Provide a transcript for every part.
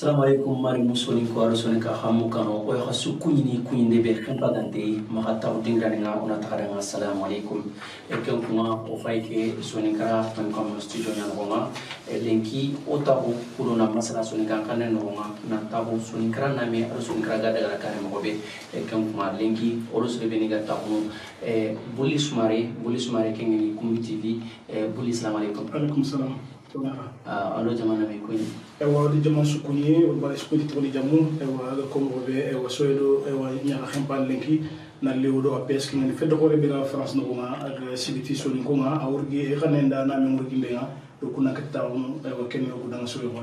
Assalamualaikum mari musoni ko aro soni ka hamu kano o ya sukuni ni kuinde be kan pagante makata udingra nga ona takara nga assalamualaikum e kan kuma o faike soni kara tan kom studio nya nga lenki o tabu kurona masala soni kan kanen nga na tabu soni kara na me aro soni kara gada gara kare mo be e kan kuma lenki oro sele beni ga tabu bulis mare kengeni kumbi tv bulis assalamualaikum alaikum salam alo jamana me ko ewa di jaman sukuni ba esprit to di jamu ewa ga komo be ewa soedo ewa nya xampal lenki na lewdo a peski ngani feddo ko be ga france no ma ak sibiti so ni ko ma awurgi e xanenda na me ngurgi be nga do kuna katta on ewa kenno ko danga soe ko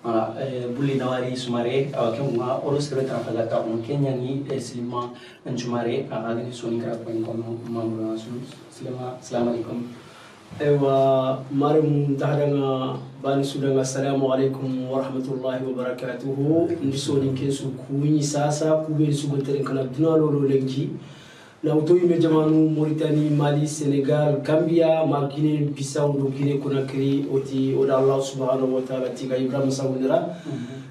voilà bulli nawari sumare awakema oro sebe tan faga ta on kenya ni silima njumare agani so ni kra ko ko mamro silama assalamu alaikum ewa marum tahdanga ban sudanga assalamu alaikum warahmatullahi wabarakatuh ndisoni kesu kuini sasa kube sugoterin kana dunalo lenki na utoyi me jamanu Mauritanie Mali Senegal Gambia ma Guinée Bissau do Guinée Conakry oti oda Allah subhanahu wa ta'ala tiga Ibrahim sawundira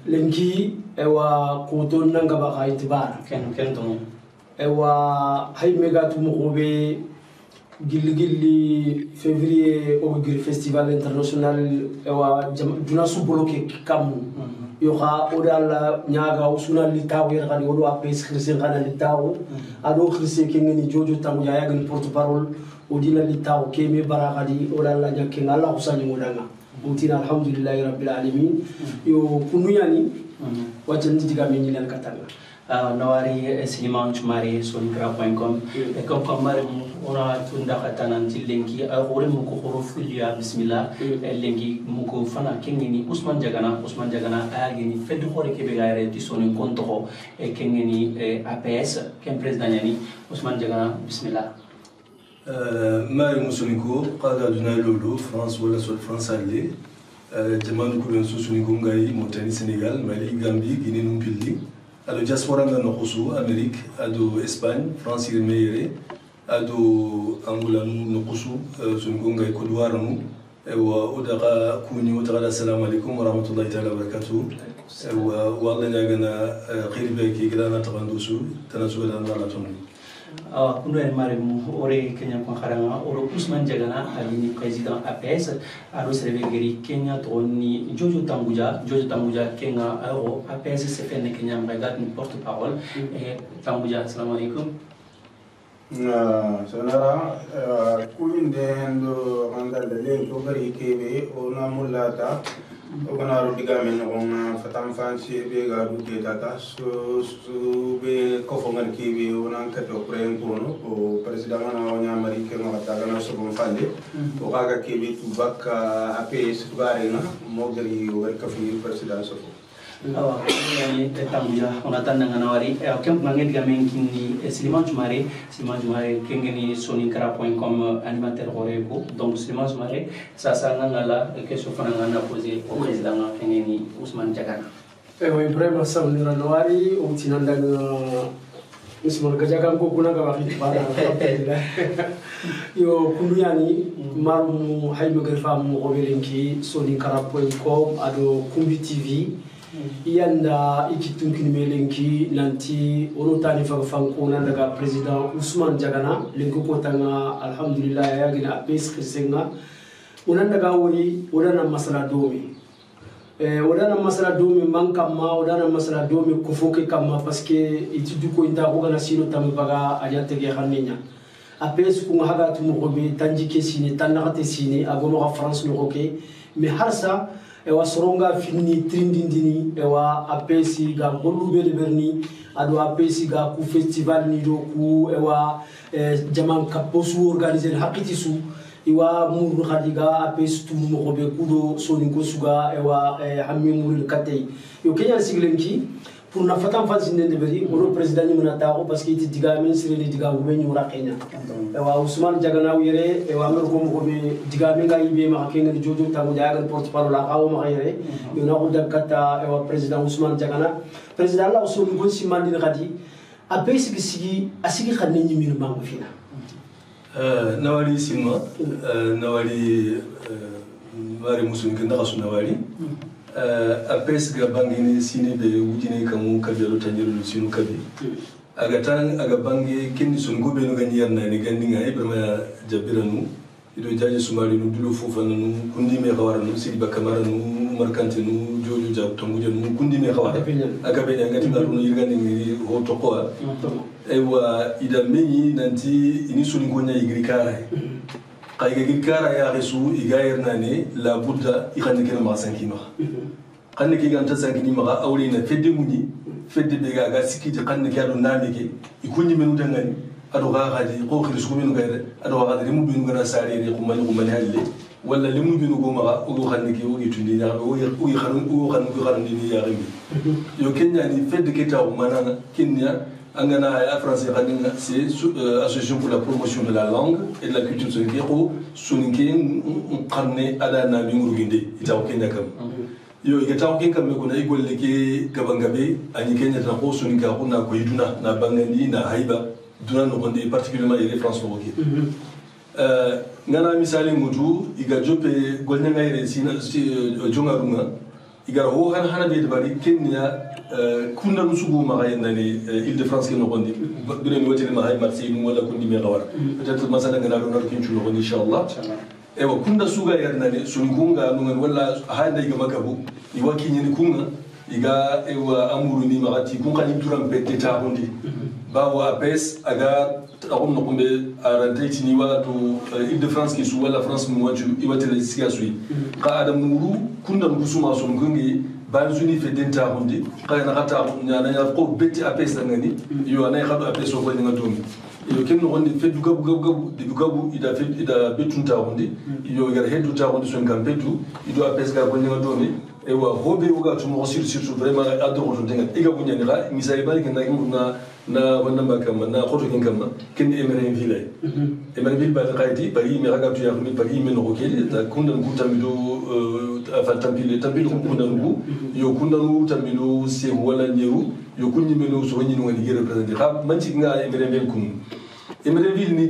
lenki ewa koto nanga ba khaitibar ken to ewa hay mega tumo kobe gilli février au festival international ewa duna su bloqué kam yo xa odal nyaga usuna litaw yer xali odo apes christian xana litaw ado christian kengeni jojo tamu ya yagni porte parole odina litaw keme bara xali odal la nyakke ngala usani modanga mutina alhamdulillah rabbil alamin yo kunuyani wajan diga menyi len katanga nawari siliman chumari sonikra.com e kom kamare ona tunda katanan tilenki agore muko khorofilia bismillah lenki muko fana kengeni Ousmane Diagana ageni feddo khore kebe gaire di soni konto e kengeni APS ken president yani Ousmane Diagana bismillah mari musuniko qada duna lolo France wala sol France ali jamanu kulen susuniko ngai Mauritanie Sénégal Mali Gambie Guinée Numpili ado diaspora na nokusu Amérique ado Espagne France irmeire ado Angola nokusu sungonga Côte nu ewa odaga kuni odaga assalamu alaikum wa rahmatullahi ta'ala wa barakatuh ewa walla nyagana khirbe ki gidana tabandusu tanasula na latoni kundo en mare mu ore Kenya ko kharanga oro Ousmane Diagana alini président APS aro servegeri Kenya toni Jojo Tambuja Kenya aro APS se fait ne Kenya mbagat ni porte parole et Tambuja assalamu alaikum sonara kuinde ndo mandal le ko bari kebe ona mulata ogana ro diga men on fatam fanci be ga duke tata so be ko fongan kebe ona kato prem kono o president na onya mari ke ma ta gana so bon fande o ga kebe tu bakka APS barena mo gari o ka fi president so awa yani Tambuja ona tan nawari kem mangi diga men kini Siliman Jumare kengeni sonikra.com animateur horeko donc Siliman Jumare sasa ngala question fana ngana poser au président kengeni Ousmane Diagana ewa Ibrahim sawundira nawari o tinanda Ousmane Diagana ko kuna ga waxi bara yo kunduyani marum hayma gerfa mo gobelenki sonikra.com ado kumbi tv yanda ikitunkini melenki nanti ono tani faga fanko daga president Ousmane Diagana lenko kotanga alhamdulillah ya gina apes krisenga daga wori odana masala domi mankama odana masala domi kufoke kama parce que itudu ko inta ko gana sino tam baga ajate ge xannenya apes ko haga tumo gobe tanji kesini tanakate sini agono ga France no roke mais harsa ewa soronga fini trindindini ewa apesi ga gollu bele berni ado apesi ga ku festival ni do ku ewa jaman kaposu organiser hakiti su iwa muru khadiga apesi tu mo ko be kudo soninko suga ewa hammi muru katay yo kenya siglenki pour na fatam fansi ndende beri oro president ni munata ko parce que ti diga men sire diga go be nyura kenya ewa Ousmane Diagana yere ewa mer ko mo be diga men ga ibe ma kenga jojo tangu jaga porte parole la kawo ma yere yo na ko dakata ewa president Ousmane Diagana president la so ngon si mandi ngadi abe sigi asigi xanne ni min mangu fina nawali silma nawali mari musulmi kenda kasu nawali apes ga bangene sine be wujine kamu kabelo tanjiro sinu kabi agatan aga bange kendi sun gobe no gani yarna ni gandi ngai brama jabiranu ido jaje sumari nu dulo fofa nu kundi me khawaranu siba kamara nu markante nu jojo jab tongujo nu kundi me khawara aga be ngati garu nu yirgani ni ho tokoa ewa ida meyi nanti ini suni gonya igrikara kai ga girkara ya resu igayarna ne la budda ikhani kena ma sankino kanne ki ganta sankini ma awli na fedde muni fedde be ga sikiti kanne ki ado namike ikunni menu dangani ado ga gadi ko khiri su menu gayre ado ga gadi mu binu gana sare re kumani halle walla limu binu go ma o kanne ki o yitundi na o kharun ni ya remi yo kenya ni fedde ke taw manana kenya angana ya français khadinga c'est association pour la promotion de la langue et de la culture soninké soninké qarne ada na binguru ginde itaw kenya kam yo igataw ken kam ko na igolle ke gabangabe ani kenya tan ko soninka ko na ko yiduna na bangandi na haiba duna no gonde particulièrement les france no ke ngana misali mutu iga jope golnya ngayre sina jongarunga igara ho hana be bari kenya kunda musugu magay nani Île-de-France ke no gondi dure mi wote ma hay Marseille wala kundi me gawar peut-être masala ngana do nar kinchu no gondi inshallah ewa kunda suga yar nani sungunga nungan wala handa iga makabu iwa kinyini kunga iga ewa amuru ni magati kunga ni turam pete ta gondi bawa apes aga tarum no kumbe arante ni wala to Île-de-France ke su wala France mu waju iwa tele siga sui ka adamuru kunda kusuma sungungi banzuni fedenta hundi kana kata nyana ya ko beti apes ngani yo anay khadu apes ko nga domi yo ken no ndi fedu gabu ida betunta hundi yo gar hedu ta hundi son kampetu ido apes ga ko nga domi e wa hobe uga to mo surtout vraiment adoro to tenga iga ko nyani ga misali bari ken na wannan ba kam na khoto ken kam ken emere ville ba qaiti bari mi raga tu ya mi bari mi no kokeli ta kundan kutamido fa tampile kundan yo kundan tamilo se wala nyeru yo kunni meno so wani no ngi representer ha manci nga emere ni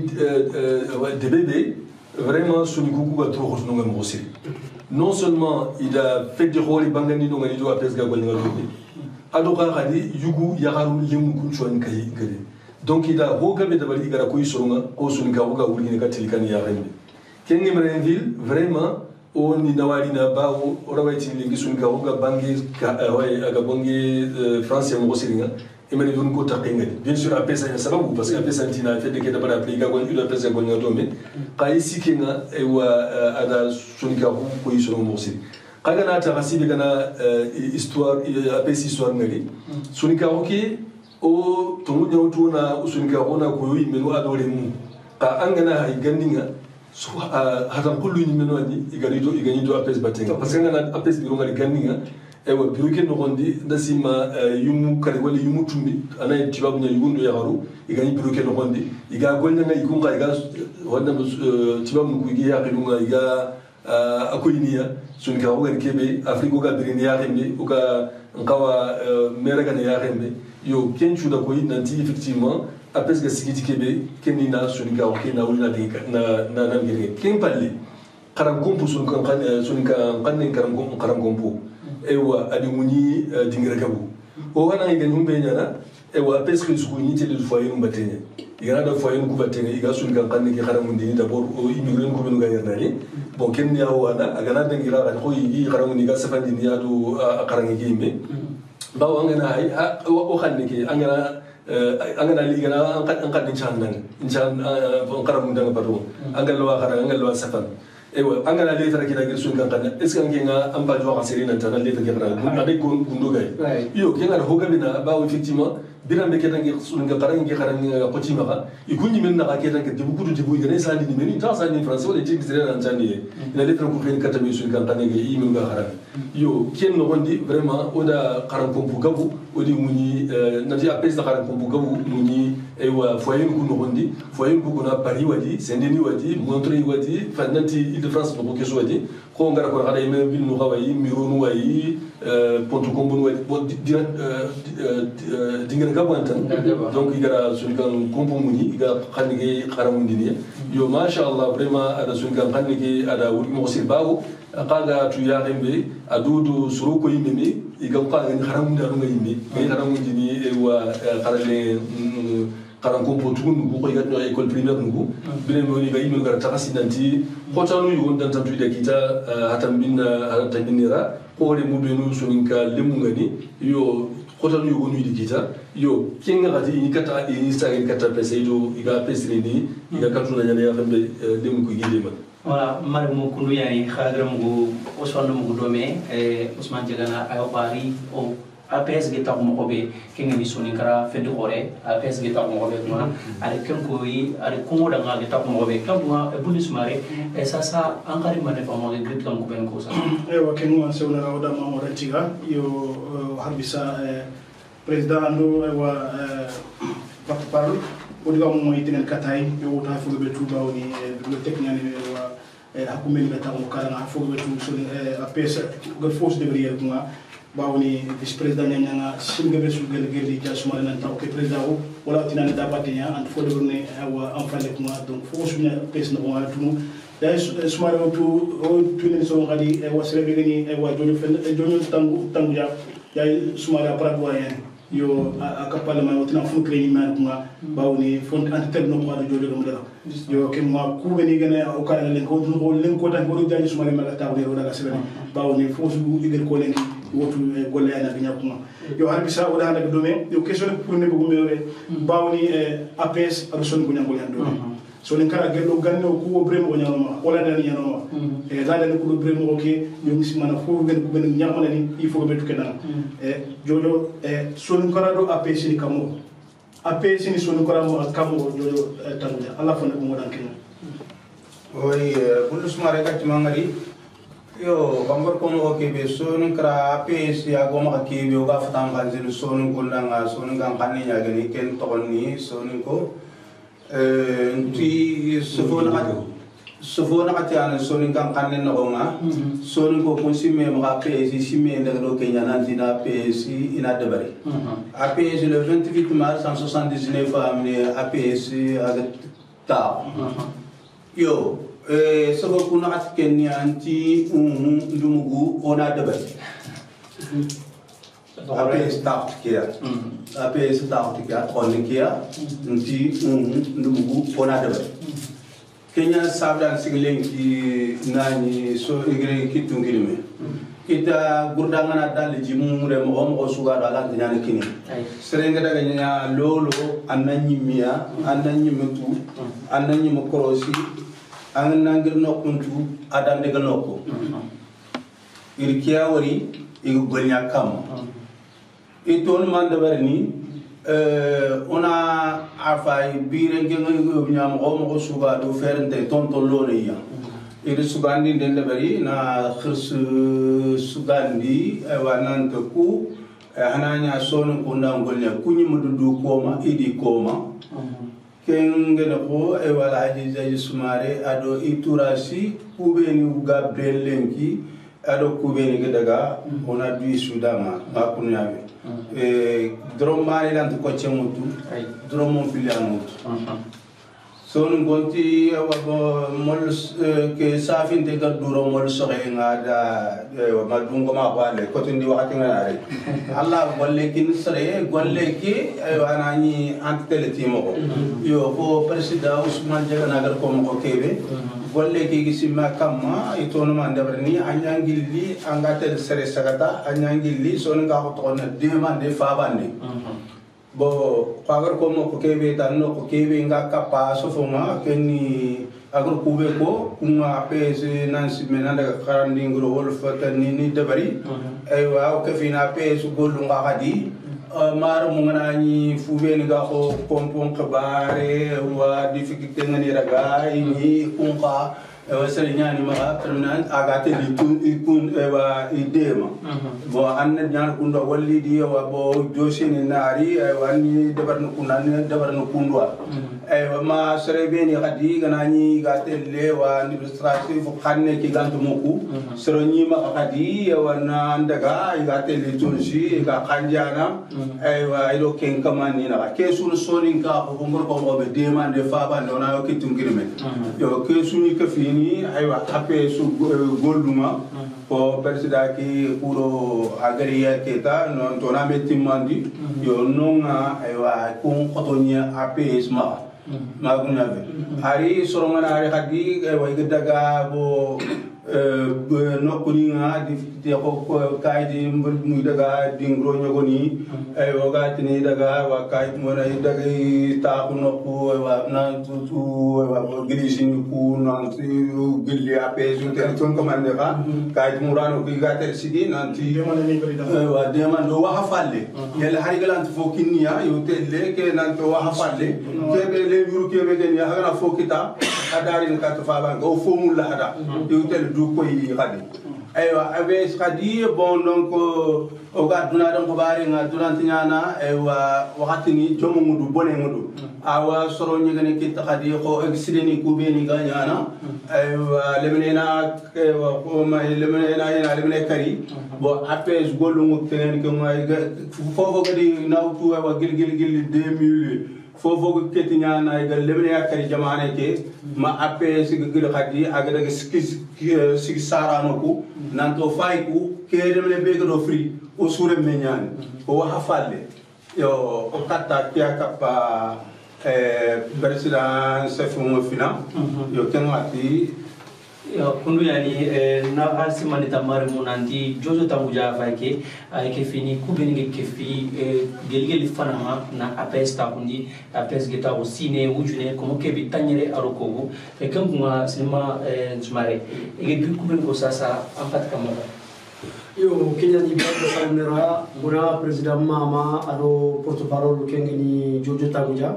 de bébé vraiment suni kuku ba trop khos no ngam rosi non seulement il a fait de rôle bangani no ngi do apes ga golnga do adoka khadi yugu yagaru limu kunchwan kai gade donc il a rogabe de bali gara koy soronga ko suni ga woga wurgi ne katilkani ya rembe kengi Mérénville vraiment on ni nawali na ba o rawaiti lingi suni ga woga bangi way aga bangi français mo siringa imani dun ko takenga bien sûr apesa ya sababu parce que apesa ntina fait de ke dabara applica gon ila apesa gon ngadome kai sikenga e wa ada suni ga ko koy soronga mo siringa kaga na ta hasibe kana histoire apesi histoire ngari sunika hoki o to mu nyawtu na sunika ona ko yi menu adore mu ka angana hay gandinga so hatan kullu ni menu ani igani do apes batenga parce que ngana apes biro ngari gandinga e wa biro ken no gondi dasima yumu kare wala yumu tumbi ana tibabu nya yugundo ya haru igani biro ken no gondi iga golnya ngai kunga iga wanda tibabu ku igi ya kedunga iga akoyiniya sunika hogan kebe afrique oga birini ya rembe oga nkawa meraga ne ya rembe yo kenchu da koyi nanti effectivement apes ga sigiti kebe kenina sunika hoke na ulina de na ngire ken palle karam kompu sunika kanne karam kompu ewa adi muni dingira kabu o wana ngi ngumbe nyana ewa apes ko sukuni tele foyer mbatenya igana da foyer ku batenga iga sunika kanne ki karam mundi d'abord o immigrer ko benu ga yernani bon ken ya wana agana dengira ga ko yi karam ni ga safandi ni adu akarangi gimbe bawo angana hay o khanne ki angana ligana an kadin chan karam mundanga pardon angalo angalo safan ewa angana le tara kida girsun kan kan est ce que ngenga amba jo ka serina tan le tara kida na de gundo gay yo kenga hoga bina bawo effectivement birambe ketan ngi sun nga karan ngi karan ko ci maka ikunni men na ka ketan ke debu kudu debu gane sani ni meni ta sani france wala ci gisere nan tani ina le tan ko fen katami sun kan kan ngi imin ga karan yo ken no gondi vraiment oda karan ko gabu odi muni na ti apes da karan ko gabu muni ewa foyer ko no gondi foyer ko na paris wadi sendeni wadi montreuil wadi fanati Île-de-France no ko keso wadi ko ngara ko xada yime bil no xaway mironu way pontu ko bon way dingere ka bontan donc igara sun kan kompo muni iga xanige xaramundi ni yo ma sha Allah vraiment ada sun kan xanige ada wuri mo sir bawo qaga tu ya rembe adudu suru ko yimbe iga qaga ni xaramundi anu yimbe ngi xaramundi ni wa xarale karan kompo tugun ko iga no école primaire nugo benen mo ni ga yimbe gara takasi nanti hotanu yugon dan tantu ida kita hatambinna hatambinira ko re mubenu suninka lemungani yo hotanu yugon ida kita yo kenga gati ni kata ni sagi kata pesaido iga pesrini iga katuna nyane ya fambe lemu ko gide man wala mari mo kundu yani khadra mo oswando mo dome Ousmane Diagana ayo bari o APS geta ko mo be kenga ni soni kara fedde hore APS geta ko mo be ma ari ken ko yi ari ko da nga geta ko mo be kam ma bulis mare sasa ankari mane fa mo ge grit kam ko ben ko sa wa ken mo sewna rawda ma mo rantiga yo harbisa président ando wa porte-parole o diga mo itinen katay yo ta fu be tuba woni bibliothèque nyani wa hakumeli beta ko kala fu be tu so APS go force de briller ko bawni vice président nyanga simbe be su gel gel ja suma nan taw ke président wala tinane da batenya and fo de ne wa en falle ko donc fo sunya pes no wa tunu da suma ro tu ne so ngadi wa sele be ni wa jojo fen jojo tangu ya suma ra para wa yan yo akapale ma wotina fu kreni man ko bawni fon antel no ko jojo mo dara yo ke ma ku be ni gane o kala len ko tan ko jaji suma ma ta ro daga sele bawni fo su igel ko len wotu golle ana binya kuma yo harbisa wala handa dome yo question pour ne ko meore bawni APS aruson ko nyangol yando so len kala gello ganno ko bremo nyama wala dan nyama zada ko bremo ke yo ngisi mana fo gen ko ben nyama ni il faut be tukena jojo so len kala do APS ni kamo APS ni so len kala mo kamo jojo tanuja ala fo ne ko modan ken oy bulus mare ka timangari yo bambar ko mo ke be sonun kra APS ya go ma ke be ga fatam ganzil sonun ko ndanga sonun gan kanni nya gani ken to ni sonun ko nti sofona ka tiana sonun gan kanni no ma sonun ko kun simme ma APS simme ndaga do ke nya nan dina APS ina debari APS le 28 mars 179 amne APS aga ta yo sabo kuna atken anti ndumugu ona debal APS start kia APS start kia on kia anti ndumugu ona debal Kenya sabdan siglen ki nani so igre kitungilme kita gurdangana dal jimu re mo suga dala nyane kini serenga daga nya lolo ananyi mia ananyi mutu ananyi mokorosi an nangir nokuntu adam de ganoko irkiya wari igu golnya kam iton man de berni ona afay biren ngi nyam mo suga do ferente tonton lone ya iri sugandi de bari na khirs sugandi wanan to ku hananya sonu kunda golnya kunyi mudu koma idi koma kengena ko e wala haji sumare ado iturasi kubeni Gabriel lenki ado kubeni daga ona du sudama ba kunyabe dromani lan ko chemutu dromon filiamutu son gonti wa mol ke safin te gaduro mol sore ngada ma dungo ma wale ko tindi wakati ngare Allah golle kin sore golle ki anani anteleti mo yo ko president Ousmane Diagana gar ko mo kebe golle ki gisima kamma itono ma ndabarni anyangilli angate sere sagata anyangilli son ga ko to na demande fabande bo pagar ko mo kebe tanno ko kebe nga kapa sofoma keni agro kube ko kuma APS nansi menanda karandi ngro wol fatani ni dabari ay wa ko fina APS gollu nga kadi mar mo ngani fube ni ga ko pompon kabare wa difficulté ngani raga ni kunka Serignani maga permanent agate ikun idema bo anne nyar kundo walli di wa bo josini nari wani debarno kunani debarno kundwa ma serebeni gadi ganani gatelle wa administratif khanne ki gantu muku seroni ma gadi wana ndaga gatelle tunsi ga kanjana wa ilo ken kamani na kesun sonin ka ko ngor ko be demande fa ba ndona yo kitungirme yo kesuni ka fini aywa ape su golduma ko persida ki kuro agariya keta non tona metimandi yo nonga aywa kun khotonya ape isma maguna be hari sorongana hari hadi aywa daga bo nokuninga di ko kaydi muy daga dingro nyogoni ay wagatini daga wa kayit mo na daga ta ko nokku wa na tu wa gilisini ku na gilli ape su te ton commande ka kayit mo rano ki gater sidi nanti wa demando wa hafalle yel hari galant fo kinniya yo telle ke nanto wa hafalle ke be le yuru ke be den ya hagana fo kita adari ka to fa bango fo mul la hada yo telle du koy khadi aywa aves khadi bon donc o ga duna don ko bari nga dunanti nyana aywa wakati ni jomo mudu bone mudu awa soro nyegane ki khadi ko exideni ku be ni ga nyana aywa lemenena ko ma lemenena ina lemene kari bo apes golu mu ten ko may fofo gadi nawtu aywa gil 2000 fofo keti nyana ay gal lemne yakari jamane ke ma ape sig gil khadi aga daga sig sarano ku nanto fay ku ke lemne be do free o sure menyane o hafalle yo o katta kia kapa president sefumo fina yo kenwati kundu yani na arsi manita mare munandi jojo tamuja fake ay ke fini kubeni ke fi gelgeli fana na apes ta kundi apes geta osine wujune komo ke bitanyere arokogu e kambuma sinema njmare e ge kubeni ko sasa ampat kamara yo kenya ni biako saunera guna president mama ado porte-parole kengeni jojo tamuja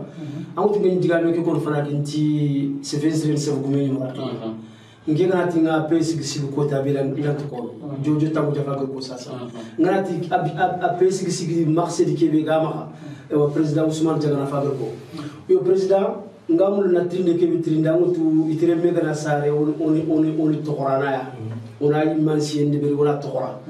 amutu ngeni digano ke kon fana dinti se vezrin se gumeni mara ngena tinga pesi gisibu kota bila ngantu ko jojo tamu jafa ko sasa ngati a pesi gisibu marché di kebe gama e wa president Ousmane Diagana fa ko yo president ngamul na trinde kebe trinda ngutu itire mega na sare on to qorana ya ona imansi ende be wala to qora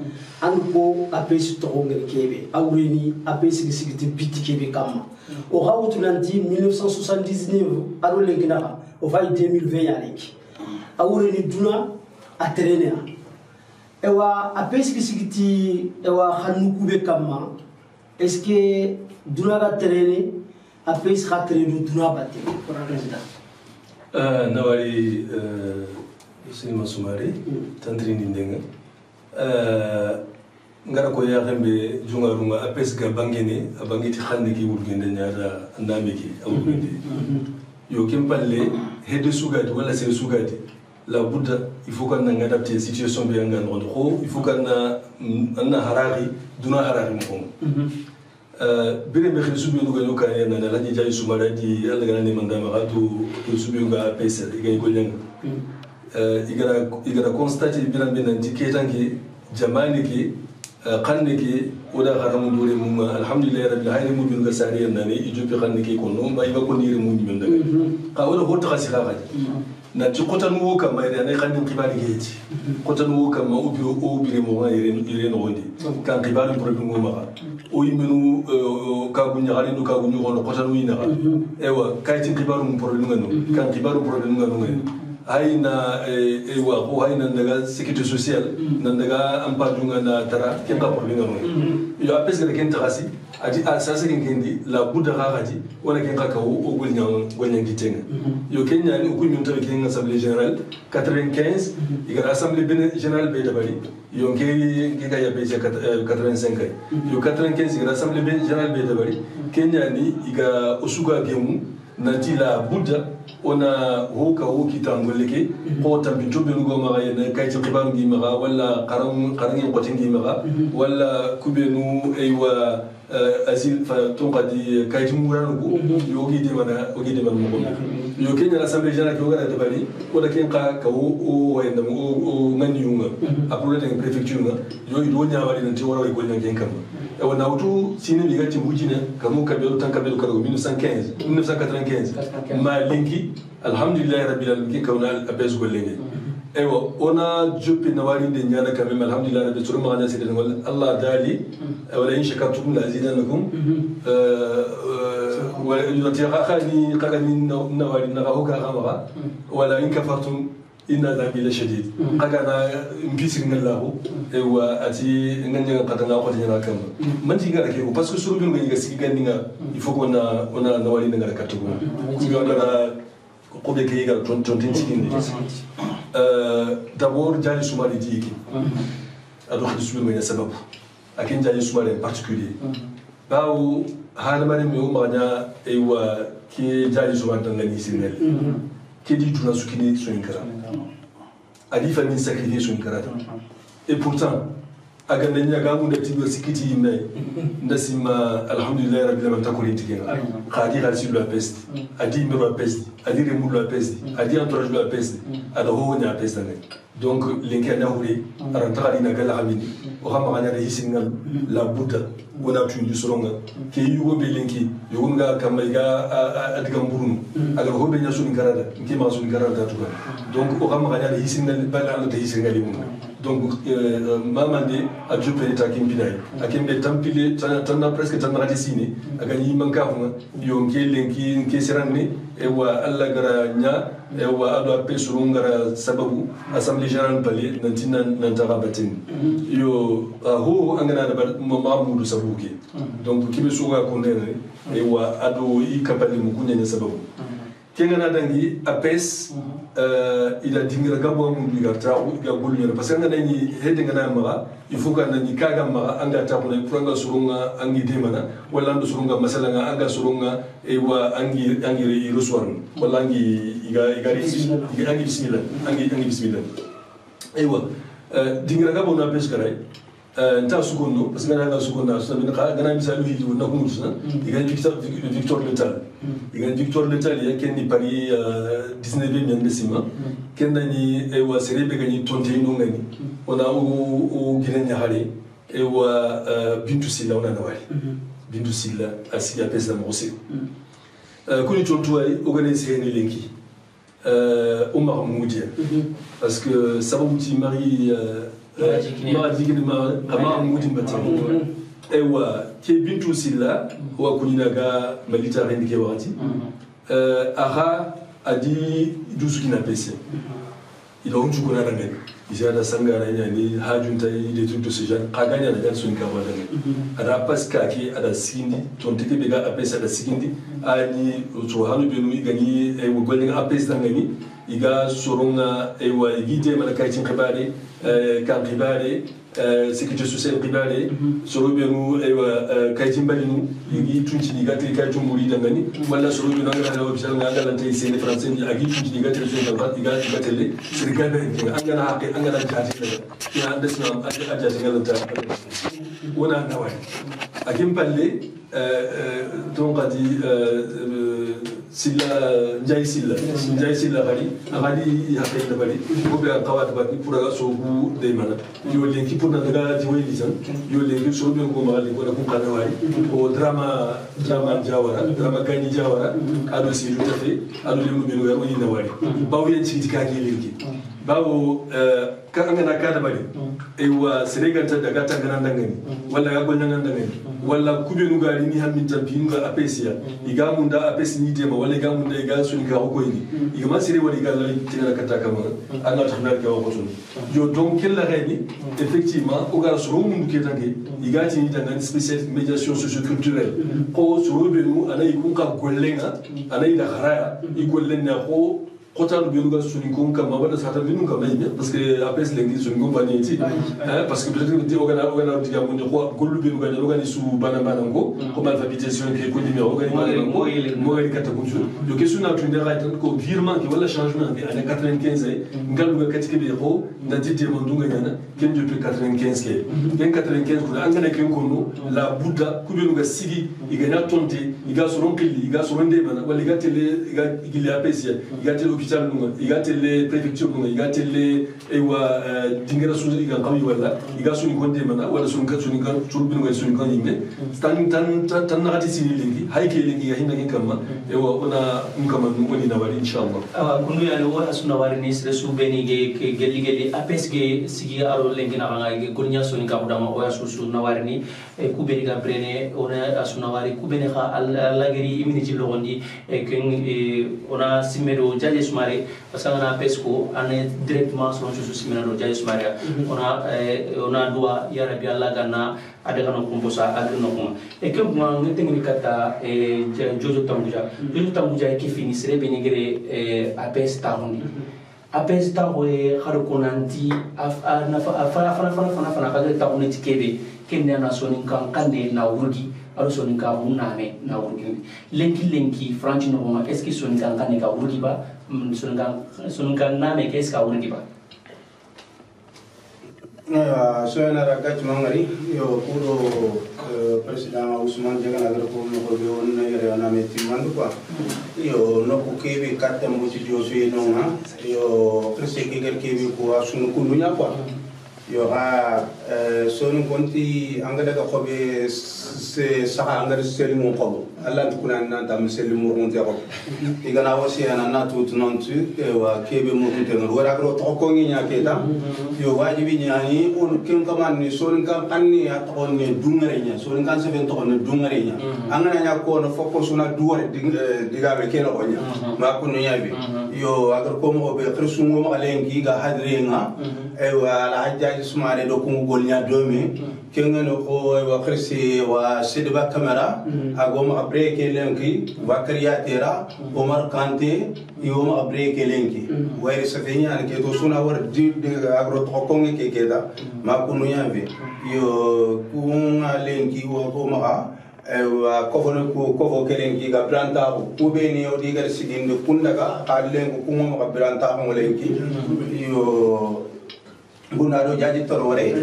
and ko a pesi to ngel kebe awreni a pesi gisibu ti biti kebe kama o hawtu nanti 1979 aro lengina o fay 2020 yareki awure ni duna aterenea ewa apeski sigiti ewa khanu kube kama eske duna ga terene apes khatre du duna batte pour président nawari sinima sumari tantri ndinga ngara ko ya xembe jungarunga apes ga bangene abangiti khandi ki wurgende nyaada ndameki awurgende yo kempalle hede sugati wala se sugati la Bouddha, il faut qu'on ait adapté la situation bien il faut qu'on ait harari, duna harari mkongo. Bire mbekhe subi ngo no kaya na la nija isumara di ala gana ne manda maratu subi ngo apesa igani ko nyanga. Igara constate bira mbena ndiketangi jamani ki qanne ki oda haramu dole mum alhamdulillah rabbil alamin mu bin ga sari nane ijopi qanne ki ko no ba iba ko nire mu nyimen daga. Ka wala hotta khasi khaji. na ci kotan wo kam mai ne kan kibari geji kotan wo kam o bire mo ga ire no ndi kan kibari problem mo ma o yimenu ka gunya hali no ka gunya no kotan wi na ewa kai tin kibaru mo problem ngano kan kibaru problem ngano hay na ewa ko hay na daga sécurité sociale nan daga ampadunga na tara ken ka problem ngano yo apes ga ken tarasi adi asasa kendi la buda garaji wala ken ka o golnyang gitenga yo kenya ni ko nyunta ken assemblée générale 95 igara assemblée générale be dabari yo ke ga ya be 85 yo 95 igara assemblée générale be dabari kenya ni iga osuga gemu nanti la budda ona hoka hoki tangoleke ko tambito benugo maga yana kayti qibaru gi maga wala qarangi qotingi maga wala kubenu aywa asil fa tonqadi kayti muranugo yogi de mana mo yo kenya l'assemblée générale ko gara de bari wala ken ka o wayna o ngani yunga apro de préfecture nga yo do nyaawali nanti wara ko nyangen kam e wana wutu sini bi gati mujina kamu kabelo tan kabelo karo 1995 ma linki alhamdulillah rabbil alamin kauna abes gollenge ewa ona jopi nawari de nyana kamem alhamdulillah rabbil suru magana sidi ngol allah dali wala in shakartum la azidanakum wala yati khani qagani nawari naga khamara wala in kafartum inna dhabi la shadid qagana mbisir ngallahu ewa ati nganya qatanga ko nyana kam man ti ngara ke parce que suru bi ngi sigi gandinga il faut qu'on ona nawari ngara katugo ngara ko be ke ga tontin sigindi d'abord jali sumari diki ado khadi sulu ngaya sababu akin jali sumari en particulier bawo hana mari mi umanya ewa ki jali sumari ngani sinel ki di tuna sukini sunkara adi fa min sacrifier sunkara et pourtant aga nanya ga mu da tigo sikiti mai ndasima alhamdulillah rabbil alamin takuri tigenga qadi rasi la peste adi mi la peste adi remu la peste adi entourage la peste ada ho nya peste ngai donc linki na huri arantaka dina gala hamini o xama ngana de hisingal la buddha wona tundi soronga ke yugo be linki yugo kamay ga adiga mburunu aga ho be nyasu ngarada ke ma su ngarada tuga donc o xama ngana de hisingal bala de hisingal mu donc mamande a Dieu peneta kimpinai akembe tampile tana presque tana radisini agani manka hunga yonke lenki ke seranne ewa alla gara nya ewa ado ape surungara sababu assemblée générale pali nantina nantara batin yo ho angana da mamudu sabuke donc kibe suga konene ewa ado i kapali mukunya ne sababu kengana dangi apes ila dingira gabo mu bigarta ga bolu parce que ngana ni hede ngana mara il faut kana ni kaga mara anga ta ko pranga surunga angi demana wala ndo surunga masala nga anga surunga ewa angi roswar wala angi igari angi bismillah angi bismillah ewa dingira gabo na pes karai nta sukono parce que ngana sukono so bin ngana misalu hidu na ko musna igani Victor Letal igani Victor Letal ya kenni Paris 19e nyandesima kenani ewa serebe gani tonte no ngani ona o girenya hare ewa bintu silla ona nawali bintu silla asiya pesa mose kuni tonto ay organiser ne lenki Omar Moudia parce que sababu ti Marie ma digini ma ama mudi batini ewa ke bintu silla wa kunina ga malita rendi ke wati aha adi dusuki na pese il on jukuna na ngani izada sangara nyani hajunta des trucs de ce genre kaganya na gan sunka wala ngani ada paska ki ada sindi tontete be ga apesa da sindi ani to hanu be nu gani e wogolni apesa ngani iga soronga ewa igite mana kaitin khibare kan khibare sécurité sociale khibare sorobenu ewa kaitin balinu igi tunchi ni gati kaitin muri dangani wala sorobenu ngana na wabisal ngana lante sene français ni agi tunchi ni gati so da iga gatele sirgana angana haqqi angana jati ya andesna ajati ngalanta wona nawai akim palle donc adi silla njay silla bari agadi haqqi da bari ko be qawat bari pour ga so bu de mana yo lenki pour na daga di wayli san yo lenki so be ko mali ko ko kana wari ko drama jawara gani jawara ado si tout à fait ado lemu be no woni na wari bawo yen ci ka gi lenki bawo ka angana ka da bari ewa sereganta daga tangana ndangani wala ga gonyanga ndangani wala kubenu gari ni hammin tampinga apesia igamunda apesi ni tema wala igamunda iga suni ka ko ini igama sire wala igala tina kata kama ana tahna ka ko tun yo donc kella gani effectivement o gara suru mundu ke tangi igati ni tangani spécial médiation socio-culturelle ko suru benu ana ikun ka gollenga ana ida kharaya igollenna ko Hotel Biluga Sunikon Kama, wala Satan Binu Kama, parce que après l'English Sunikon Baniti, parce que peut-être que Ogana Diamond, Golu Biluga, Logani sous Banabango, comme alphabétisation qui est connue, Mogari Katakunchu. Le question n'a plus de right que virement qui va le changement des années 95, Galuga Katikebero, Nadi Diamondunga, qui est depuis 95. En 95, Angana Kenkono, la Bouddha, Kubiluga Sigi, il gagne à Tonte, il gagne sur Rompili, il gagne sur Rendemana, il gagne il est APC, il gagne l'hôpital, il gagne les préfectures, il gagne les Dingera Souza, il gagne il gagne sur Rendemana, ou sur Turbino et sur Gagne, Tan Narati Lingi, Haiki, Yahin Kama, et on a un Kama Nuni Navari, Inch'Allah. Kunuya no asuna ni sresu benige ke geli apesge sigi aro lengina nga gonya soni ka budama oya susu nawarni ku beniga brene ona asuna wari ku benega lageri imini ci logondi ken ona simero jaje sumare parce que na pesco ane directement son susu simero jaje sumare ona dua ya rabbi allah ganna ada kana kumposa agno kuma ken ma ngitengni kata jojo tambuja ke fini sere benigere apes tahundi apes tahoe harukonanti fana kagere tahuni tikebe kenne na sonin kan kande na urgi alo sonin ka uname na urgi lenki franchi no ma est-ce que sonin kan kane ka urgi ba sonin kan name ke est-ce ka urgi ba soyana ragat mangari yo puro president Ousmane Diagana agro ko no be on yere na meti mandu kwa yo no ko kebe katta mo ci josu no ha yo presse ke ger kebe ko asunu kununya kwa yo ha sonu konti anga daga ko be se saha anga seli mo ko Allah tukuna nan tam seli mo ronte ko igana wasi ana na tut non tu wa kebe mo ronte no wara ko to ko ngi nya ke ta yo wajibi nyani on ken kaman ni sonu kam anni at on ne dungare nya sonu kan se ben to ne dungare nya anga nya ko no foko suna duore diga be ke no nya ma ko no yabi yo agar ko mo be khirsu mo ma lenki ga hadre nga e wa la hajja sumare do ko golnya domi kengano ko wa khirsi wa sidba kamera agoma abreke lenki wakriya tera Omar Kante yoma abreke lenki wayre safenya ke to suna war di agro tokonge ke keda ma kunu yave yo kunga lenki wa ko ma wa kofono ko kofo kelenki ga branta ko be ni o diga siginde kundaga alen ko kuma ma branta mo lenki yo Bunado jadi torore,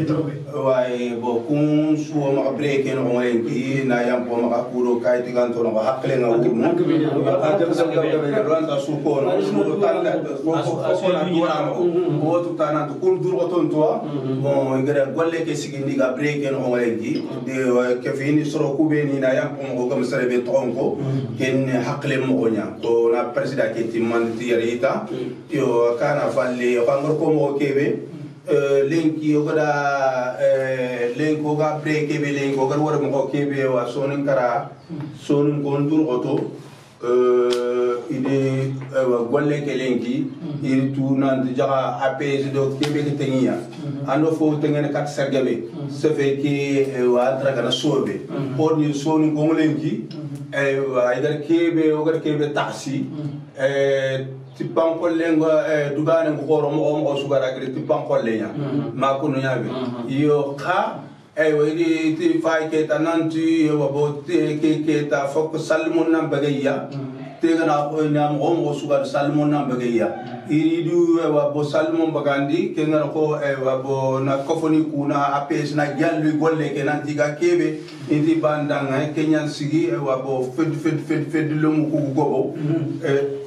wai bokun suo mak breke no ngolenki na yang po makakuro kai tigan to no hakle nga umu. Ada sabda ga ranta suko no suko tanda ko na duama ko to tana to kun dur oton to bon igara golle ke sigindi ga breke no ngolenki de ke fini soro kubeni na yang po ko gam sare be tonko ken hakle mo gonya to na presida ke timman tiyarita yo kana falle bangor ko mo kebe lenki ogada lenko ga breke be lenko gar wara mo kebe wa sonin kara sonin gondur goto ide wa golle ke lenki iri tu nan jaga apes do kebe ke tenia ando fo tengene kat sergabe se fe ki wa tra kana sobe por ni sonin gomlenki wa idar kebe ogar kebe taxi tipang kollengo dugane ko horo mo sugara gre tipang kollenya ma kunu nyabe yo kha wadi ti fay ke tananti wa bote ke ta fok salmon nam bagaya te gana ko nyam mo sugara salmon nam bagaya iridu wa bo salmon bagandi ke ngana ko wa bo na kofoni kuna apes na gallu golle ke nan diga kebe indi bandanga kenyan sigi wa bo fed lumu ko gobo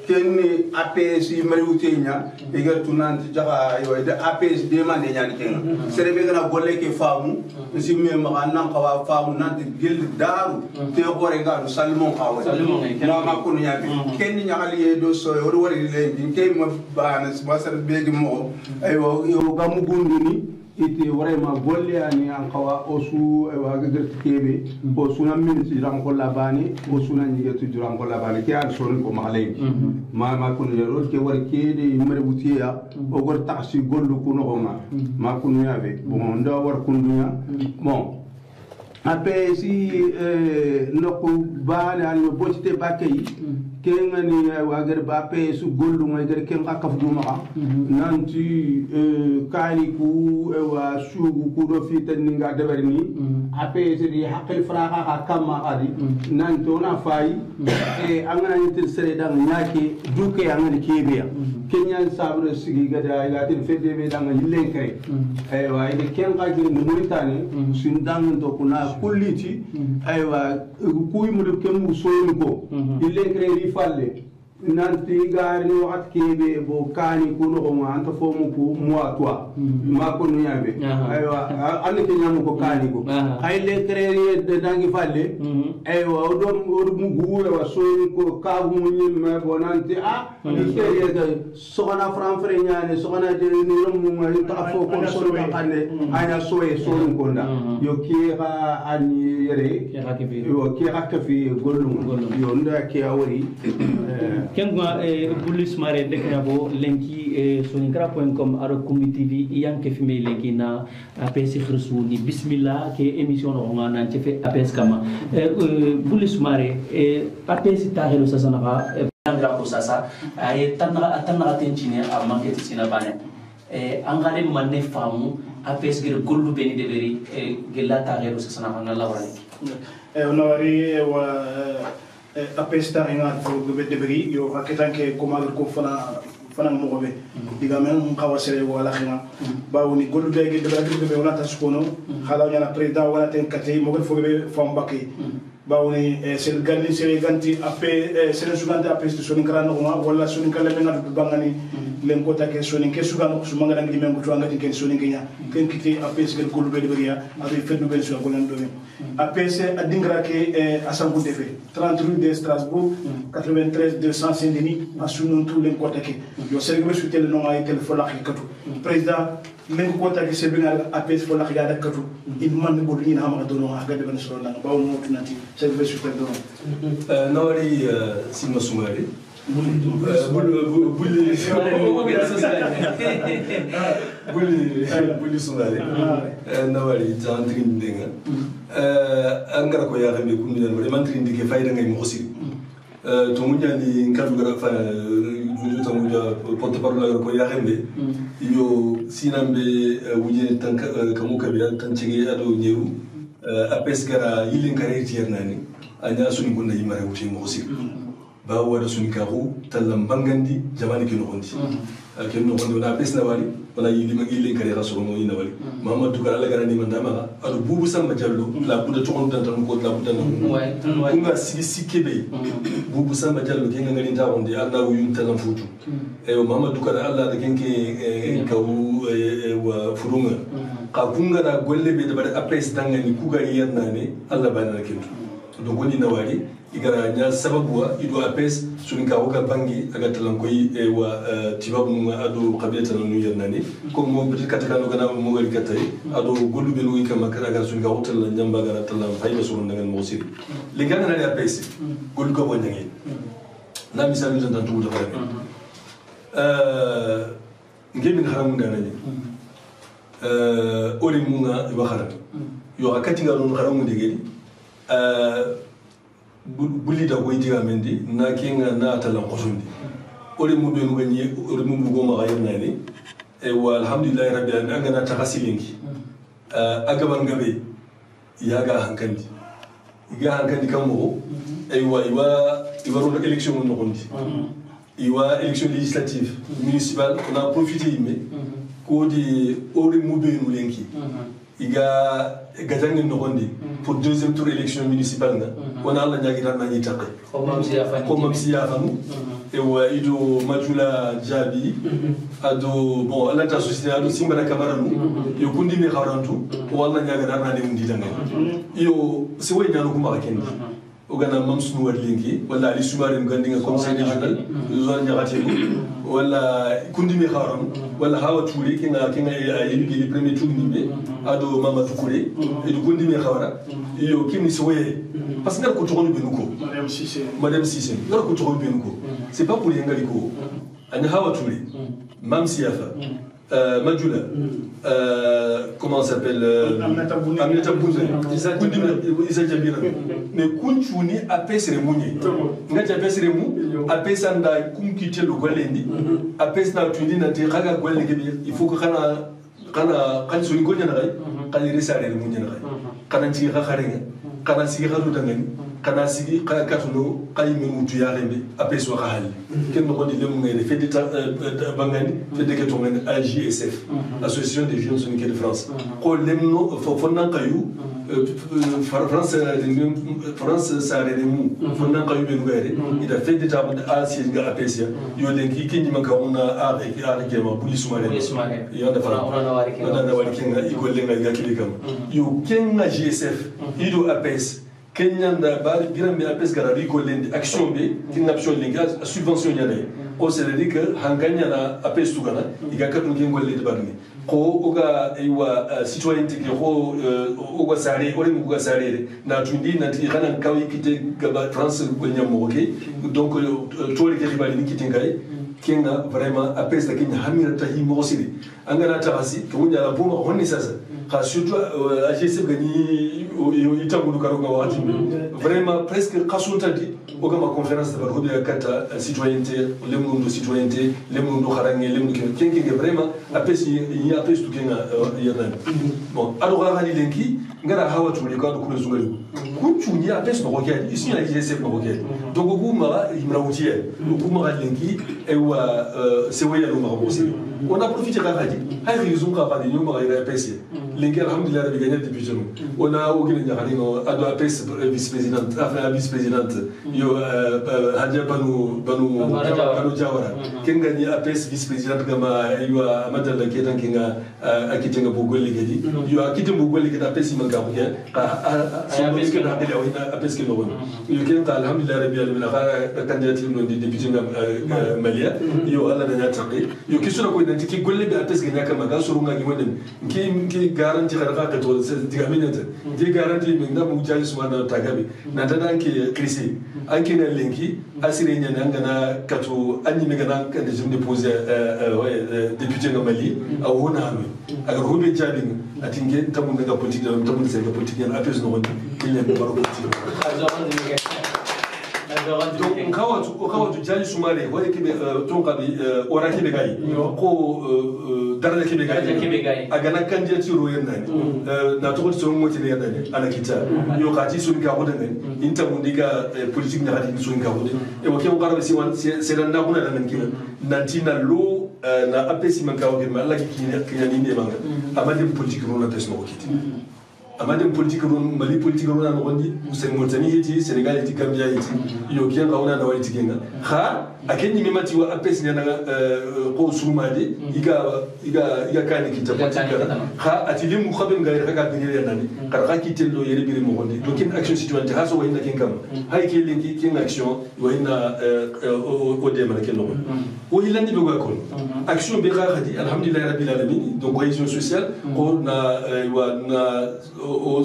kenni APS mariwutenya igar tunanti jaga yo de APS demande nyani kenga serebe gana golle ke famu simme ma nan kawa famu nanti gil daru te gore ga salmon kawa ma kunu nyabi kenni nyaali do so o wori le ke ma bana masar begi mo ayo yo gamu gundini ite vraiment golle ani an kawa osu wa gagar kebe o suna min ci ran ko labani o suna nyige tu ran ko labani ke an sorin ko malay ma kun yoro ke war ke de mare wutiya o gor taxi gollu ko no ma kun yabe bon ndo war kun dunya bon après si noko bana no botite bakay kengani wagar ba pe su gollu ngai gar ken akaf duma nanti kani ku wa sugu ku do fitan ninga deberni après si hakil fraga ka kama adi nanti ona fay angana nitir sere dang nyaki duke angani kebe kenyan sabre sigi gada ila tin fedde be dang yilen kare wa ide ken ka gir Mauritanie sindang to kuna kulliti aywa kuy mu def ken mu soyni ko yilen kare falle nanti gari wakat kebe bo kani kuno ko anta fomu ko moatwa ma ko no yabe aywa an ke nyamu ko kani ko kayle kreri de dangi falle aywa odom mu guure wa soyni ko ka mu nyim bo nanti ni kere ga sogana franfre nyaane sogana de ni mu ngi ta fo ko so ba kande aya soye soyni ko nda yo kira ani yere yo kira ka fi gollum yo nda ke awri Kengwa Bulis Mare Dekrabo Lenki Sonikra.com Aro Kumbi TV yang ke fime lenki na APS Khirsu ni Bismillah ke émission on na chefe APS kama Bulis Mare APS tahelo sasa na ngra ko sasa ay tanna tenchine a market sina bane angale manne famu APS gir gollu beni deberi gella tahelo sasa na lawrani onawari wa apesta ingat fo deberi yo haketanke komal ko fana mo be diga men khawasere wala khina bawni gollu dege de wala taskono khala nyana president wala ten kate mo fo be fam bakki bawni sel ganni sel ganti ape sel sugante ape soni grano wala soni kala men adu bangani len ko take soni ke sugano su manga dangi men ko angati ken soni kenya ken kiti ape sel gollu be deberiya adu feddu ben su ko len do APC adingra ke asambu defe 30 rue de Strasbourg 93 200 Saint-Denis asunun tout len ko take yo serbe su tel no ay tel fo la xikatu président len ko take se bengal APC fo la xiyada katu in man bo ni na ma do no ga de ben so na ba mo tunati serbe su tel do nawari sima sumari buli sumari nawari tantrin denga angara ko ya xambe kundu yan man trin dike fayda ngay mo xosiri to mu ñani ngadu gara fa juju tamu ja porte parole ko ya xambe yo sinambe wuje tank kamu kabira tan cege ado ñeru apes gara yilin kare tiyernani anya suni gonna yimare wuti mo xosiri ba wada suni karu talam bangandi jamani kino hondi kino hondi wala apes na wali wala yilima yilin kare rasul no yina wali mamadou kala la garani man dama ado bubu samba jallo la buda to on tan ko la buda no kunga sigi kebe bubu samba jallo kenga ngani ta on di alla wuyun tan futu e mamadou kala alla da kenke kawu wa furunga ka kunga da golle be da bada apes dangani kuga yerna ne alla bana kentu do goni na wali igara nya sababu wa ido apes suninka woka bangi aga talankoyi wa tibabu nga ado qabila talanu yernani comme mo petit kataka no gana mo wali katay ado gollu be no ikama kara suninka hotel la nyamba gara talam fayba so ndangal mo sir li gana na apes gollu ko bo ndangi na misal ni tan tuuta fara ngemi haram ngana ni oli munga ibakhara yo akati ngalo haram ndigeli bulli da koy diga mendi na kinga na talan qosundi ori mu be ngani ori mu go ma gayna ni e wa alhamdulillah rabbil alamin anga na takasilinki agaban gabe yaga hankandi iga hankandi kamo e wa iwa ro election no gondi iwa election législative municipale on a profité yime ko di ori mu be no lenki iga gajangi no gondi pour deuxième tour élection municipale nga on a la nyagira na nyitaqe ko mam siya famu e wa ido majula jabi ado bon ala ta société ado simbara kamaranu yo kundi mi kharantu wala nyagira na de mundi danga yo se way nyano ko ma kendi o gana mam sunu wadlingi wala ali sumare ngandinga conseil régional zo nyagate wala kundi mi kharam wala hawa touré kinga ay le premier tour nimbe ado mama tukure e do kundi mi khawara yo kimni se way parce que ko togoni benuko madame Cissé ngara ko togoni benuko c'est pas pour yengali ko ani hawa touré mam siafa Madjoula, comment ça s'appelle Aminata Boune, Isa Djabira. Mais Kunchuni appelle Seremounie. N'a jamais Seremou, appelle Sanda, Kumkite le Gwalendi, appelle Snatundi, Natiraga Gwalendi, il faut que quand sur une gogne, quand il est salé, le mounier, quand il tire à Haring, quand il tire à Rudangan, quand il tire à Katuno, quand il me tue à Rembe, appelle sur Rahal. Quel moment il est fait des Bangani, fait des Katomen, AJSF, Association des Jeunes Soniques de France. Quand l'Emno, Fondant Caillou, France, ça a réuni, Fondant Caillou Benouere, il a fait des tables à Sienga Apesia, il y a des qui n'y manquent on a avec Arikema, Police Marine. Il y a des femmes, on a Nawakinga, Ikolenga Gakilikam. Il y a Kenga GSF, Ido Apes. Kenya na bari birambe apes garari ko lendi action be tin option linga subvention nyane o c'est-à-dire que hanganya na apes tugana iga katun ngol lendi barni ko oga iwa citoyenneté ko oga sare ore mu ga sare na tundi na ti kana kawi kite gaba France ko nyamo ke donc tori ke ribali kite ngai kenga vraiment apes ta kenya hamira tahi mo siri angana tabasi ko nyala buma honni sasa surtout AGC gagné itamulu karonga wati vraiment presque kasunta di ogama conférence de barobi kata citoyenneté le monde de citoyenneté le monde de kharangé le monde kengi vraiment apesi il y a apesi tukenga yana bon alors la rali lenki ngara hawa tuli ko ko zungali kunchuni apesi no rokel ici la AGC no rokel donc oguma imrawutiye oguma lenki ewa seweya no marbosi on a profité de la radio hay raison ka ba ni ma ira apesi lenki alhamdulillah rabbi gagné depuis nous on a aucune nyarino ado apesi vice-présidente enfin vice-présidente yo Hadja Banu Jawara kenga ni APS vice-présidente kama yo amadala ketan kenga akitenga bugole gedi yo akitenga bugole gedi APS manga buya APS ke na dele wina APS ke no yo kenga alhamdulillah rabbil alamin khara candidature no di député Malia yo alla na taqi yo kisuna ko nanti ki golle bi APS ke nyaka maga surunga gi wonen ki garanti khara ka to diga minute di garanti mi ndamu jali sumana tagabi na tadanki krisi anki na lenki asire nya ngana katu anyi megana kan je déposer député de Mali a wona anu aga hobe jading atinge tamu nga politique tamu se nga politique ya apes no woni kile be baro politique donc kawatu jali sumare wala kibe tonka bi ora kibe gai ko darala kibe gai agana candidature yendani na to so moti ne yendani ana kita yo kati sun ka hodane inta mundiga politique na hadi sun ka hodane e wo ke o garabe si wan se dan na kuna nan kina nantina lo na apesi man ka hodane alla ki ni ne manga amade politique no na pesno kiti amade politique ron mali politique ron na ngondi sen Mauritanie yiti Sénégal yiti Gambia yiti yo kiyan kauna na waliti kenga kha akenni memati wa apes nyana ko sumade iga kani kita politique kha atili mu khabem ga raka gni nani karaka kitendo yere biri mo ngondi donc une action citoyenne ha so wayna ken kam hay ke linki ken action wayna o de man ken no o hilandi be ga kon action be ga khadi alhamdulillah rabbil alamin donc cohésion sociale ko na wa na o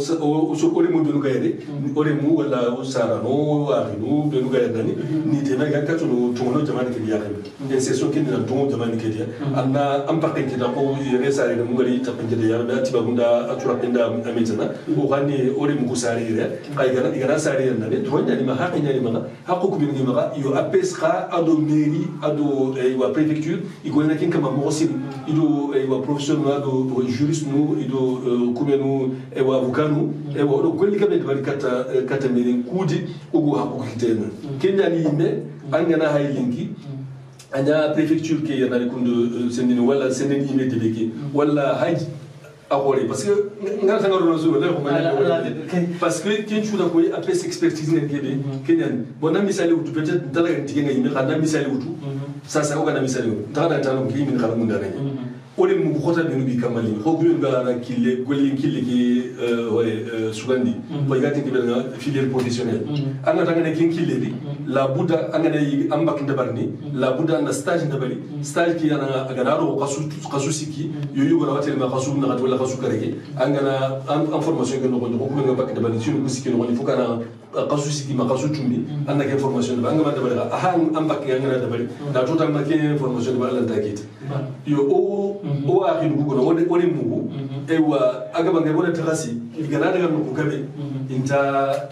sokori mu benu gayre ore mu wala o sara no arinu benu gayre nani ni te na yakatu no tono jamani ke yakam en session kin na tono jamani ke dia anna am pakke ke da ko yere sare mu ngari ta pende ya da tiba gunda atura penda ametana o hani ore mu kusari ire kay gana igana sare nani to nya ni ma hakki nya ni ma hakku ku benu ma yo apesra ado mairie ado wa préfecture igona kin kama mo aussi ido wa professeur ado juriste no ido kumenu wa avukanu ewa odo kweli kabe dibali kata mirin kudi ugu haku kitena Kenya ni ime angana hailingi anya préfecture ke yana kundu sendini wala sendini ime tebeki wala haji akore parce que ngana tanga rozo wala ko parce que ken chuda ko apes expertise ne kebe Kenya bona misali utu peut-être dala ntigenga ime kana misali utu sasa ko kana misali utu dala tano ki ime kala munda nanya ore mu khota benu bi kamali ko gulu ngana kille golin kille ki sugandi ko igati ke bena filière professionnelle anga tangane kin kille bi la buda anga ne ambak ndabarni la buda na stage ndabari stage ki yana aga naro kasu siki yoyu gona watel ma kasu na wala kasu karege anga na information ke no ko nga bak ndabari sur ko siki no ni fukana kasu siki ma kasu tumbi anda ke information anga ma ndabari aha ambak anga na ndabari na tota ma ke information ba la takit yo o o a hin ko no woni mugu e wa aga bangai wona tagasi igana daga ko gabe inta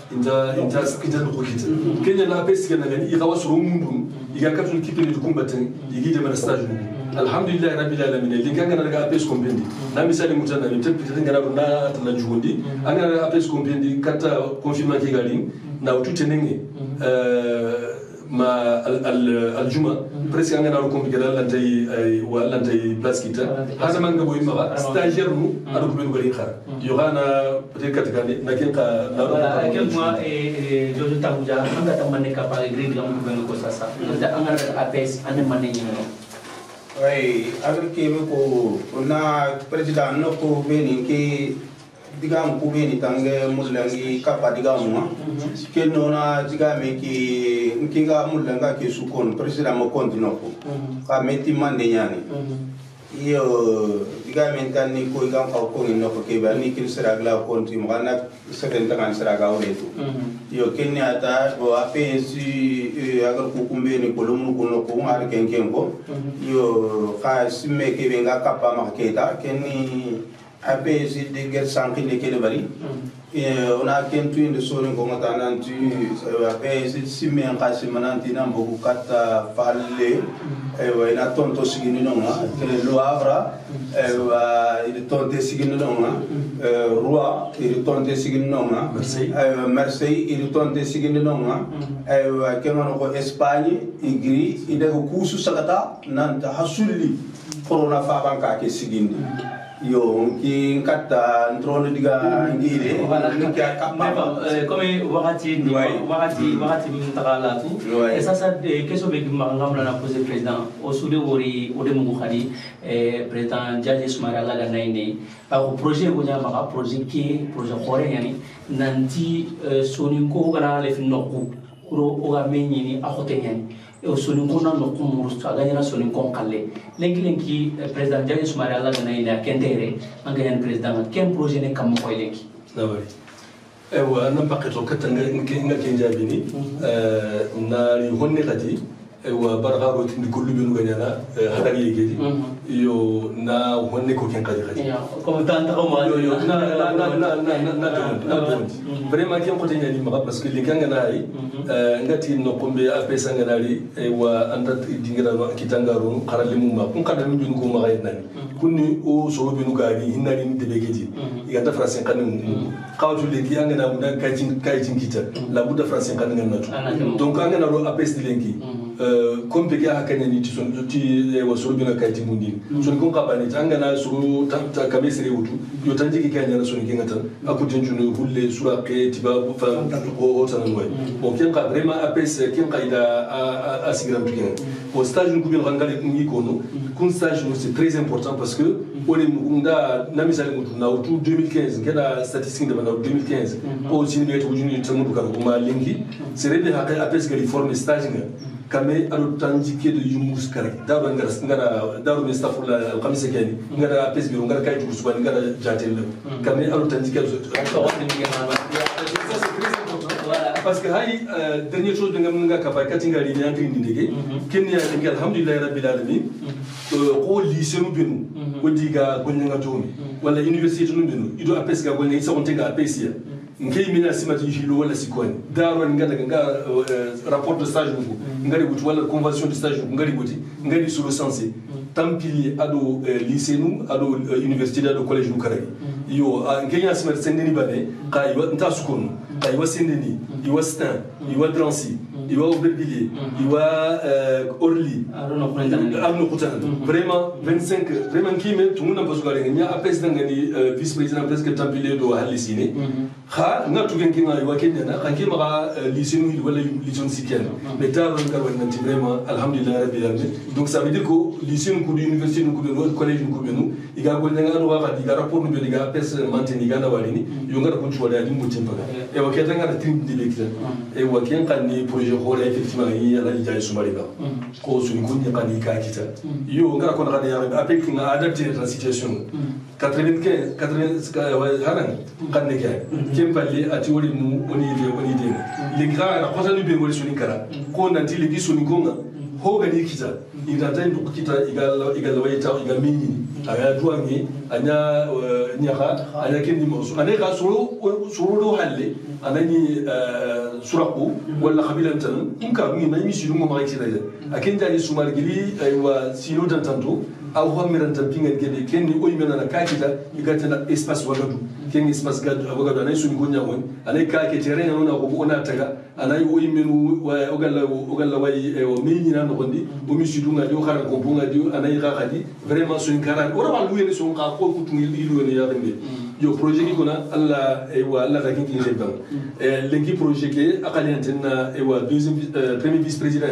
ko kita kenya na pesi kana ngani igawa suru mundu iga katul kipini kumbatin igi de mana stage alhamdulillah rabbil alamin linga ngana daga pesi kompendi na misali mutana ni tepi ngana na tana jundi anga pesi kompendi kata confirma ki gali na ututenenge ma aljuma presque anga na ko ngala lantay place kita hada manga boy ma stagiaire nu ado ko ben gari xara yo gana peut-être katakane na ken ka na ken moi jojo tabuja anga tamane ka pa grade gam ko ben ko sasa da anga APS ane mane ni no ay agar kebe ko na president no ko beni ke digam ko beni tange mulangi kapa digam mo ke nona digame ki kinga mulanga ke su kon president mo kontino ko ka meti mande nyani iyo digame tani ko igam ko no ko ke ba ni kin siragla konti mo kana seben tangan siraga oretu iyo kenya ata bo APS agar ko kumbeni ko lumu ko no ko mar ken ko iyo ka simme ke benga kapa maketa keni APS de guerre sanki de kele bari on a kentu inde sori ko ngata nanti APS simme en kasimananti nambo kata falle wa ina tonto sigini nonga lo avra wa il tonte sigini nonga roi il tonte sigini nonga Marseille il tonte sigini nonga wa kemono ko Espagne igri ide ko kusu sagata nanta hasulli corona fa banka ke sigindi yo ki kata ndrone diga ngire comme wakati mtakala tu et ça question be ngamla na poser président au soude wori ode mu khadi président Jaji Soumaré la ganaine au projet ko nyama ka projet khore yani nanti soni ko gara le finoko kuro o ga menyini akote yani e soni ko na no ko muru sa ganyana soni ko kalle lenki président Jaji Soumaré la ganaine kentere anganya président ken projet ne kam ko lenki nawari ewa nan paketo katanga ngake njabini na honne kati ewa bargaro tindi kullu benu ganyana hadari yegedi yo na honne ko ken kadi kadi comme tanta ko ma yo na vraiment ken ko tanyani ma parce que linganga na ay ngati no kombe apesa nganari ewa anda dingira no kitangaro karalimu ma kun kada min ko ma gaydani kunni o so benu gari hinari ni debegedi iganda français kanin kawtu lenki anga na mudan kajin kita la buda français kanin natu donc anga na ro apes lenki comme peke hakanya ni ti wa so benu kajin mundin so ko kabani anga na suru ta kabesere wutu yo tanjiki kanya na so ni ngata akutin junu hulle sura ke tiba fa o tanan way bon ken ka vraiment apes ken qaida asigram tuken au stage nous kubin rangale ngi kono kun stage c'est très important parce que on est na misali mutu na utu 2015 keda statistique de 2015 au université ujuni tamudu ka kuma linki c'est rebe hakay apes que réforme stage nga kame alo tanjike de yumus kare daru ngara daru be staff la alqamis kani ngara apes biro ngara kay tuku suba ngara jatel kame alo tanjike parce que hay dernière chose de nga ka kati ngari ni andri ndege kenya ngal alhamdulillah rabbil alamin ko lycée no benu wodiga gonga tomi wala université no benu ido apes ga gonga isa ontenga apes ya ngey mina simati jilo wala sikoni daro ngada nga rapport de stage ngari guti wala convention de stage ngari guti ngari sur le sensé tampili ado lycée nu ado université ado collège nu karagi yo ngey simati sendeni bane ka yo nta sukonu ka yo sendeni iwa stan iwa drancy iwa Aubervilliers iwa Orly arno kutana vraiment 25 vraiment kime tumuna basugale nya apes dangani vice président presque tampilé do halisine kha na tugen kinga iwa kenya na kanki ma lycée nu wala lycée sikian mais ta ron kar wannan ti vraiment alhamdulillah rabbil alamin donc ça veut dire que lycée nu ko université nu ko do collège nu ko benu iga ko nga no wa diga rapport nu be diga apes maintenir ga na walini yo ngara ko chuwada di mutin baga e wa ketanga na trim di lekta e wa ken kan ni projet hore effectivement yi ala Jaji Soumaré ba ko suni ko ni kan ka kita yo ngara ko na ya avec nga adapter la situation 95 hanan kan ne kay kem palle ati wori mu oni de le grand na ko tanu be wori suni kara ko nanti le gi suni gonga ho ga ni kita ida tan du kita igala wayta iga mini aya duangi anya nyaka anya kendi mosu ane ga suru halle anani suraku wala khabila tan inka mi mai misidu mo mai siraja akin jani sumar gili aywa sino dan tanto aw homiran tan pinga gede kenni oy menana kakita igatana espace wagadu kenni espace wagadu anay sumi gonya won anay kake terrain nona ko ona taga anay oy menu ogalla way o meñina no gondi o misidu ngadi o xara ko bunga di anay xaxadi vraiment sun karan ora wal wele sun ka ko kutungi ilu ne yarande yo projet ki kona alla alla ta kinki ne bang lenki projet ke akali antenna deuxième premier vice président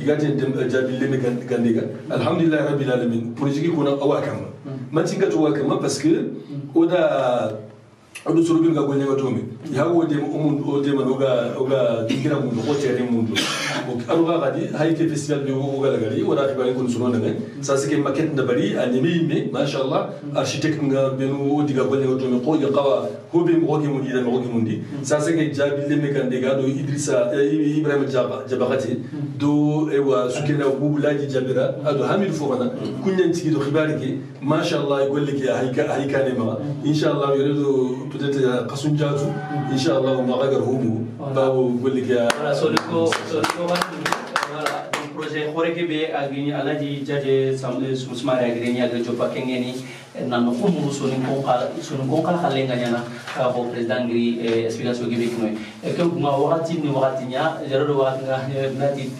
igati jabi leme gandega alhamdulillah rabbil alamin projet ki kona awakama mantinga to wakama parce que oda adu surubin ga gonya gatomi yago de man oga dingira mun ko tere mun adu ga gadi hayke festival de oga la gari wala khibari kun suno na ça c'est que maquette na bari animi me mashallah architecte nga benu diga gonya gatomi ko ya qawa ko be mo ko mun ida mo ko mun di ça c'est que jabi le mekande ga do Idrissa Ibrahim Jabakati do sukena bubu laji jabira adu hamid fofana kunyan tigi do khibari ke mashallah golle ke hayka ne ma inshallah yoredo peut-être Kasunjatu, Inch'Allah, on va regarder où Babu Golikia. Voilà, sur le projet Horekebe, Aladi Jade, Sousmar, Agrenia, Jopa Kengeni, Nanokumu, Soninkonka Halengana, au président Gri, explication Québec. Et comme Mawati, Niwatinia, Jerodoanga, Nati,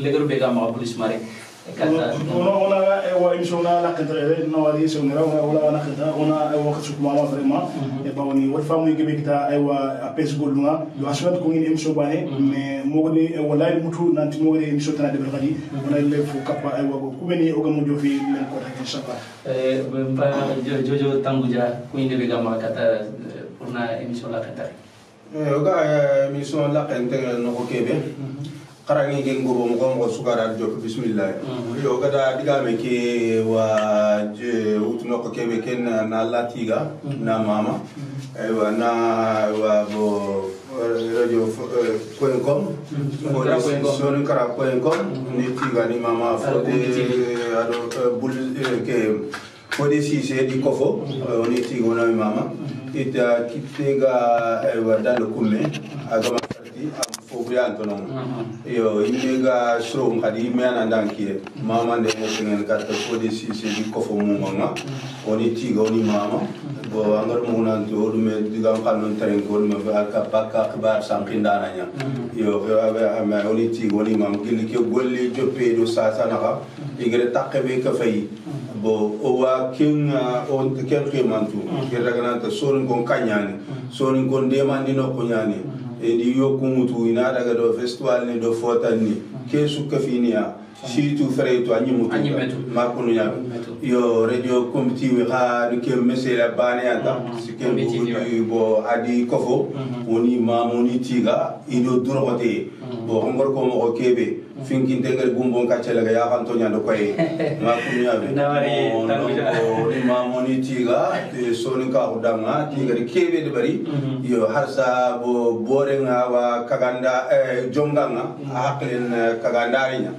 Legro Begama, Police Mare. ona émission na la cadre na wali sonera wala na khada ona wakati kuma vraiment e bawni wal famu gebe kita aywa apes golunga yo aswat ko ngi émission bane mais mogoni wallahi mutu nanti mogoni émission tana de khadi ona le fu kappa aywa ko kubeni o gamu jofi len ko tak inshallah jojo tanguja ko inde be gama kata pour na émission la cadre oga émission la cadre no ko kebe karangi gen gobo mo sukara job bismillah yo gada digame ke wa utno ko kebe ken na latiga na mama aywa na wa bo radio.com son kara.com ni tiga ni mama fode ado bul ke fode si c'est di kofo ni tiga na mama ita kitega aywa dans le commun agama Antonon yo imega shrom kadi mena ndanki mama de mo tingen karta fodi si di kofo mu mama oni tiga oni mama bo angar mo nan to me digam kanon tren ko me ba ka pakka bar sankindana nya yo ama oni tiga oni mama gilli ke golle joppe do sasa naka igre takbe ka fay bo o wa king on te ken kemantu ke ragana ta sonin kon kanyani sonin kon demandi no ko nyani edi yokumutu ina daga do festival ni do fotan ni ke sukka finia situ fere to anyimutu makunu nya yo radio committee wi ha ni ke mesela bane ata sikem bo adi kofo woni mamoni tiga ido durote bo ngor ko mo kebe finkin tegal gumbon kacela ga ya kan to nyando koy makunu nya be ni mamoni tiga te soni ka udanga tiga kebe de bari yo harsa bo borenga wa kaganda jonganga aklen kagandarinya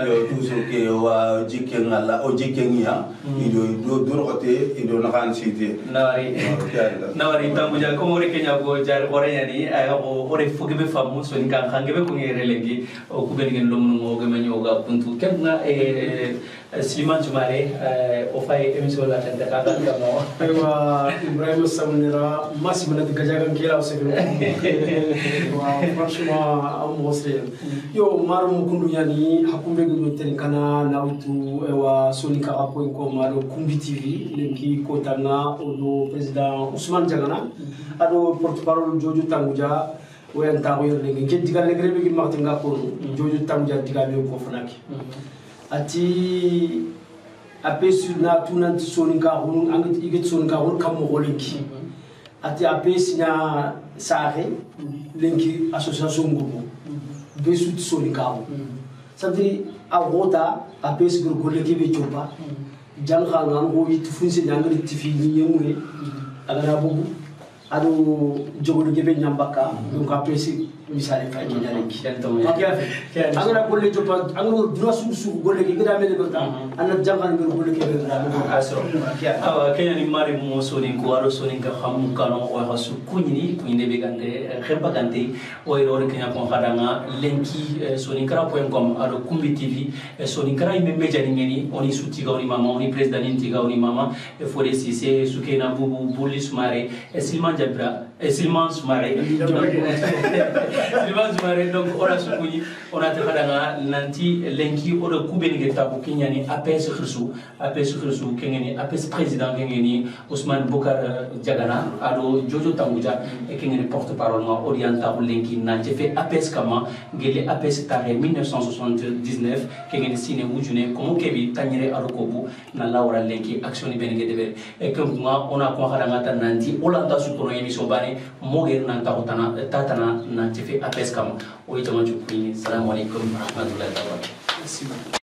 yo toujours ke wa jikengala o jikengia ido durote ido nakan site nawari tambuja ko mori kenya go jar orenya ni o ore fugibe famu so ni kan khangebe ko ngere lengi o kubeni gen lomu mo gamani o ga puntu kenna Sliman Jumare o fay émission la tan ka kan mo aywa Ibrahim Samnira masi mana gajagan kila o sefiro wa franchement am mosre yo marum kundu yani hakumbe go ten kana nautu ewa sonika ko ko maro kumbi TV lenki ko tanga o do président Ousmane Diagana ado porte-parole Jojo Tanguja wayan tawo lengi keddigal legrebe gi martinga ko Jojo Tanguja digal ko fanaki ati apesu na tunan soninka hun angit iget soninka hun kam mo linki ati apesina saare linki association ngubu besu soninka hun sabdi awota apes gur golle ke be joba jang khangan go yitu funse nangri tifi ni yemure agara bugu ado jogodo gebe nyambaka donc apesi misale fa kenya lenki angara golle jopa angaro dura su golle ke gida mele berta anna jangan ngir golle ke berta asro awa kenya ni mari mo soni ko aro soni ka xam kano o ha su kunyini kunyinde be gande khempa gante o ro kenya ko khadanga lenki soninkara.com ado kumbi tv soninkara ime media ni ngeni oni sutiga oni mama oni president intiga oni mama fode sise sukena bubu bulis mare silman jabra silman sumare silman sumare donc ora sukuni ona te khadanga nanti lenki odo kubeni ge tabu kenyani APS khirsu kengeni APS président kengeni Ousmane Bokar Diagana ado Jojo Tanguja kengeni porte parole ma orienta lenki nanti fe APS kama gele APS tare 1979 kengeni sine wujune komo kebi tanyere arokobu na laura lenki action ni benege debe e kuma ona ko khadanga tan nanti olanda su kono emission bane moger nan tatana nanti fe APS kama o itama jukuni assalamu alaikum wa rahmatullahi wa barakatuh.